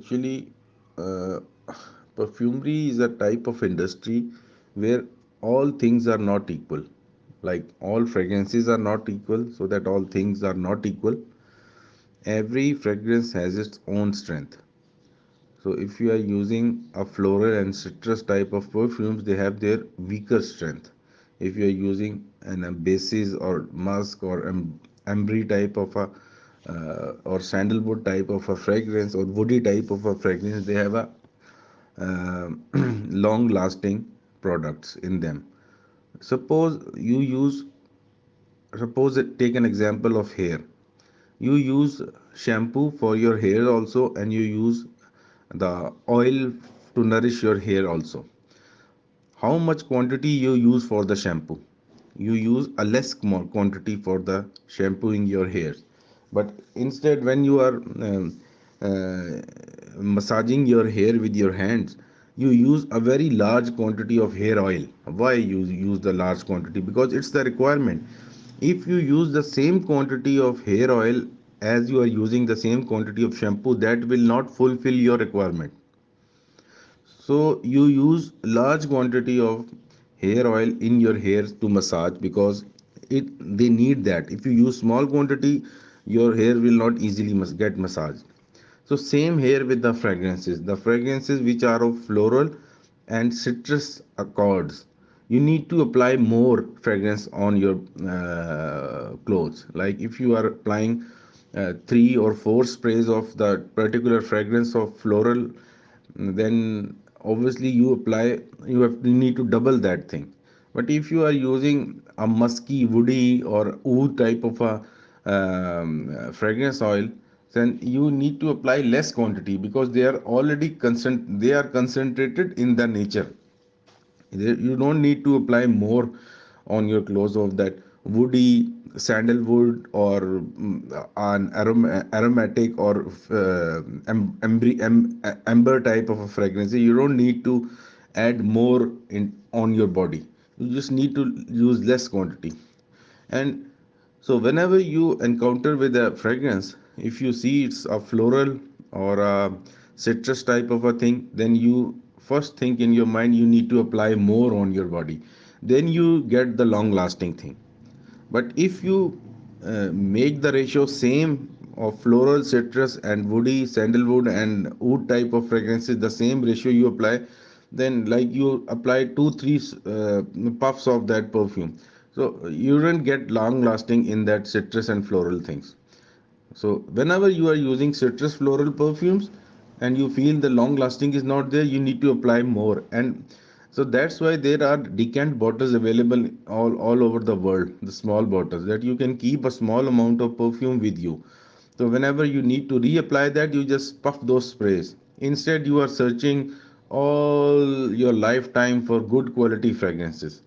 Actually, uh, perfumery is a type of industry where all things are not equal. Like all fragrances are not equal, so that all things are not equal. Every fragrance has its own strength. So if you are using a floral and citrus type of perfumes, they have their weaker strength. If you are using an basis or musk or amber type of a or sandalwood type of a fragrance or woody type of a fragrance, they have a uh, long lasting products in them. Suppose you use, take an example of hair. You use shampoo for your hair also, and you use the oil to nourish your hair also. How much quantity you use for the shampoo? You use a less quantity for the shampooing your hair, but instead when you are uh, massaging your hair with your hands, you use a very large quantity of hair oil. Why you use the large quantity? Because it's the requirement. If you use the same quantity of hair oil as you are using the same quantity of shampoo, that will not fulfill your requirement. So you use large quantity of hair oil in your hairs to massage, because it they need that. If you use small quantity, your hair will not easily get massaged. So same here with the fragrances. The fragrances which are of floral and citrus accords, you need to apply more fragrance on your clothes. Like if you are applying 3 or 4 sprays of the particular fragrance of floral, then obviously you need to double that thing. But if you are using a musky woody or oud type of a fragrance oil, then you need to apply less quantity, because they are concentrated in the nature. You don't need to apply more on your clothes of that woody, sandalwood, or an aromatic or amber type of a fragrance. You don't need to add more in on your body. You just need to use less quantity. And so whenever you encounter with a fragrance, if you see it's a floral or a citrus type of a thing, then you first think in your mind you need to apply more on your body. Then you get the long lasting thing. But if you make the ratio same of floral, citrus, and woody, sandalwood, and oud type of fragrances, the same ratio you apply, then like you apply 2 3 puffs of that perfume. So you don't get long lasting in that citrus and floral things. So whenever you are using citrus floral perfumes and you feel the long lasting is not there, you need to apply more. And so that's why there are decant bottles available all over the world, the small bottles that you can keep a small amount of perfume with you. So whenever you need to reapply that, you just puff those sprays. Instead, you are searching all your lifetime for good quality fragrances.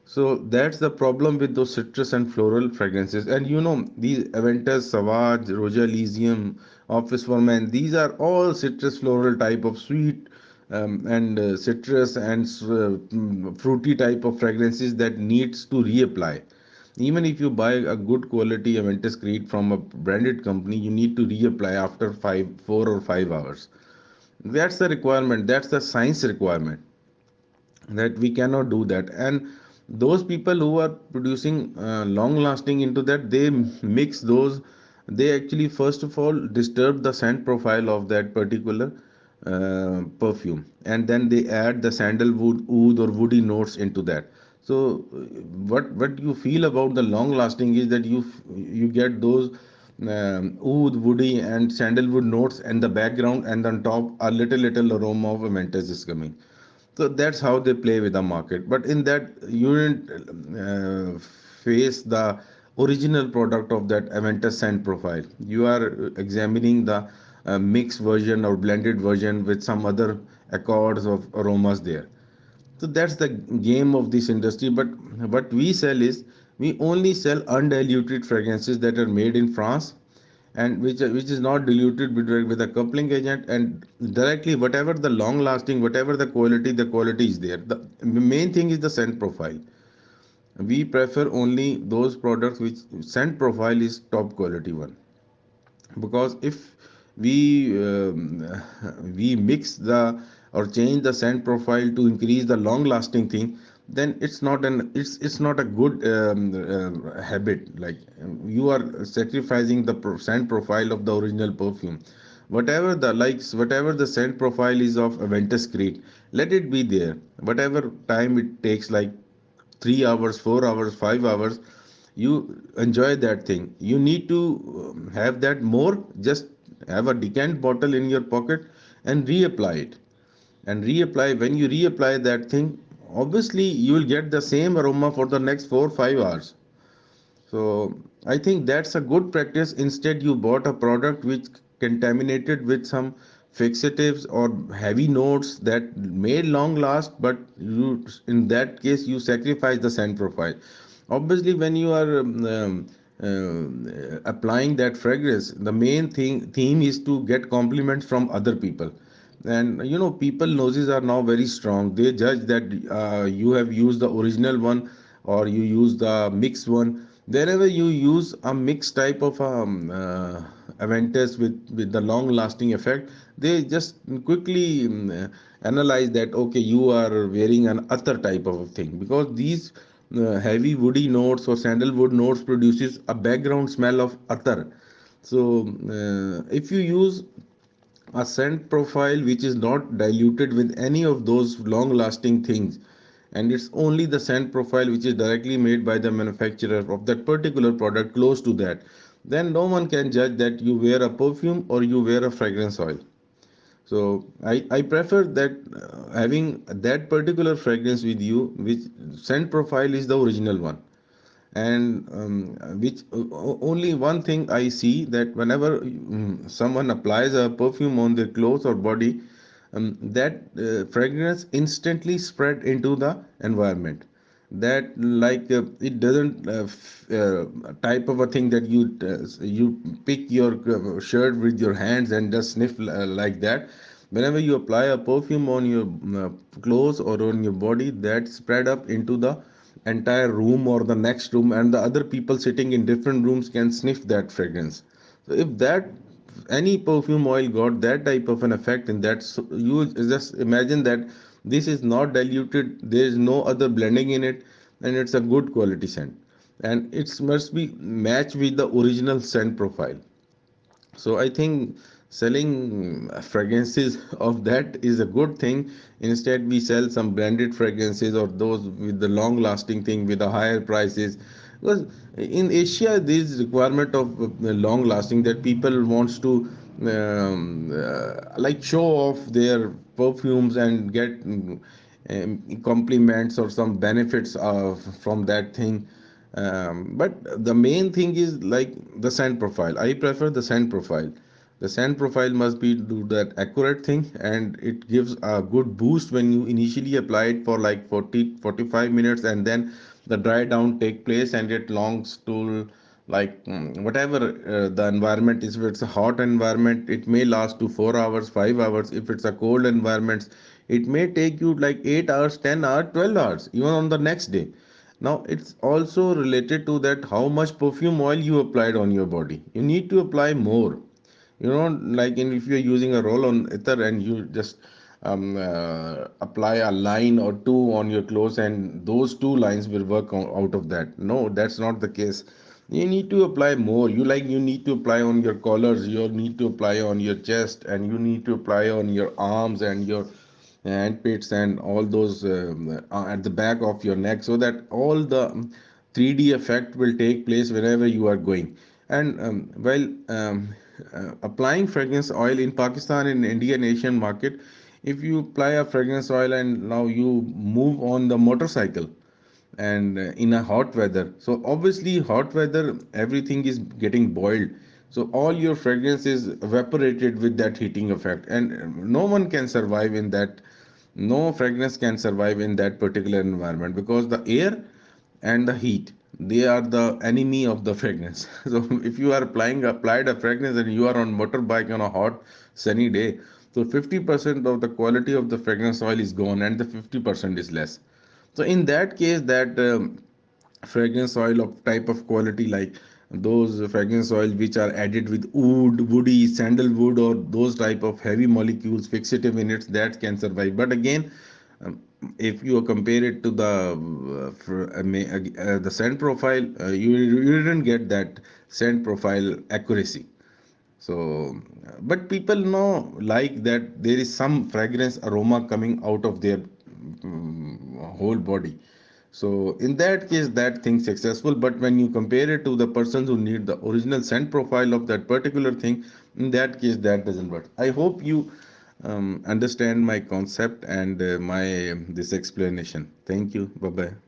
So that's the problem with those citrus and floral fragrances. And you know, these Aventus, Savage, Roja Elysium, Office for Men, these are all citrus floral type of sweet and citrus and fruity type of fragrances that needs to reapply. Even if you buy a good quality Aventus Creed from a branded company, you need to reapply after 4 or 5 hours. That's the requirement. That's the science requirement, that we cannot do that. And those people who are producing long lasting into that, they mix those, they actually first of all disturb the scent profile of that particular perfume, and then they add the sandalwood, oud, or woody notes into that. So what you feel about the long lasting is that you get those oud, woody, and sandalwood notes in the background, and on top a little aroma of Aventus is coming. So that's how they play with the market. But in that, you didn't face the original product of that Aventus scent profile. You are examining the mixed version or blended version with some other accords of aromas there. So that's the game of this industry. But what we sell is, we only sell undiluted fragrances that are made in France, and which is not diluted with a coupling agent, and directly whatever the long lasting, whatever the quality is there. The main thing is the scent profile. We prefer only those products which scent profile is top quality one. Because if we we mix the or change the scent profile to increase the long lasting thing, then it's not a good habit. Like you are sacrificing the scent profile of the original perfume. Whatever the likes, whatever the scent profile is of Aventus Creed, let it be there. Whatever time it takes, like 3 hours, 4 hours, 5 hours, you enjoy that thing. You need to have that more. Just have a decant bottle in your pocket and reapply it. And reapply, when you reapply that thing, obviously you will get the same aroma for the next 4 5 hours. So I think that's a good practice. Instead, you bought a product which contaminated with some fixatives or heavy notes that may long last, but you, in that case, you sacrifice the scent profile. Obviously, when you are applying that fragrance, the main theme is to get compliments from other people. And you know, people noses are now very strong. They judge that you have used the original one or you use the mixed one. Wherever you use a mixed type of Aventus with the long lasting effect, they just quickly analyze that okay, you are wearing an other type of thing, because these heavy woody notes or sandalwood notes produces a background smell of attar. So if you use a scent profile which is not diluted with any of those long lasting things, and it's only the scent profile which is directly made by the manufacturer of that particular product close to that, then no one can judge that you wear a perfume or you wear a fragrance oil. So I prefer that having that particular fragrance with you, which scent profile is the original one. And which only one thing I see, that whenever someone applies a perfume on their clothes or body, that fragrance instantly spread into the environment. That like it doesn't type of a thing that you pick your shirt with your hands and just sniff like that. Whenever you apply a perfume on your clothes or on your body, that spread up into the entire room or the next room, and the other people sitting in different rooms can sniff that fragrance. So if that any perfume oil got that type of an effect in that, so you just imagine that this is not diluted, there is no other blending in it, and it's a good quality scent, and it must be matched with the original scent profile. So I think selling fragrances of that is a good thing. Instead, we sell some branded fragrances or those with the long lasting thing with the higher prices. Because in Asia, there is requirement of long lasting, that people wants to like show off their perfumes and get compliments or some benefits from that thing. But the main thing is like the scent profile. I prefer the scent profile. The scent profile must be do that accurate thing, and it gives a good boost when you initially apply it for like 40 45 minutes, and then the dry down take place and it longs to like whatever the environment is. If it's a hot environment, it may last to 4 hours 5 hours. If it's a cold environment, it may take you like 8 hours 10 hours 12 hours even on the next day. Now it's also related to that how much perfume oil you applied on your body. You need to apply more. You know, like if you're using a roll on ether and you just apply a line or two on your clothes, and those two lines will work out of that. No, that's not the case. You need to apply more. You need to apply on your collars, you need to apply on your chest, and you need to apply on your arms and your hand pits and all those at the back of your neck, so that all the 3D effect will take place wherever you are going. And while applying fragrance oil in Pakistan and Indian Asian market, if you apply a fragrance oil and now you move on the motorcycle and in a hot weather, so obviously hot weather everything is getting boiled, so all your fragrance is evaporated with that heating effect, and no one can survive in that. No fragrance can survive in that particular environment, because the air and the heat, they are the enemy of the fragrance. So if you are applied a fragrance and you are on motorbike on a hot sunny day, so 50% of the quality of the fragrance oil is gone and the 50% is less. So in that case, that fragrance oil of type of quality like those fragrance oil which are added with wood, woody, sandalwood, or those type of heavy molecules, fixative in it, that can survive. But again, um, if you compare it to the scent profile, you didn't get that scent profile accuracy. So, but people know like that there is some fragrance aroma coming out of their whole body. So in that case, that thing successful. But when you compare it to the persons who need the original scent profile of that particular thing, in that case, that doesn't work. I hope you understand my concept and my this explanation. Thank you. Bye bye.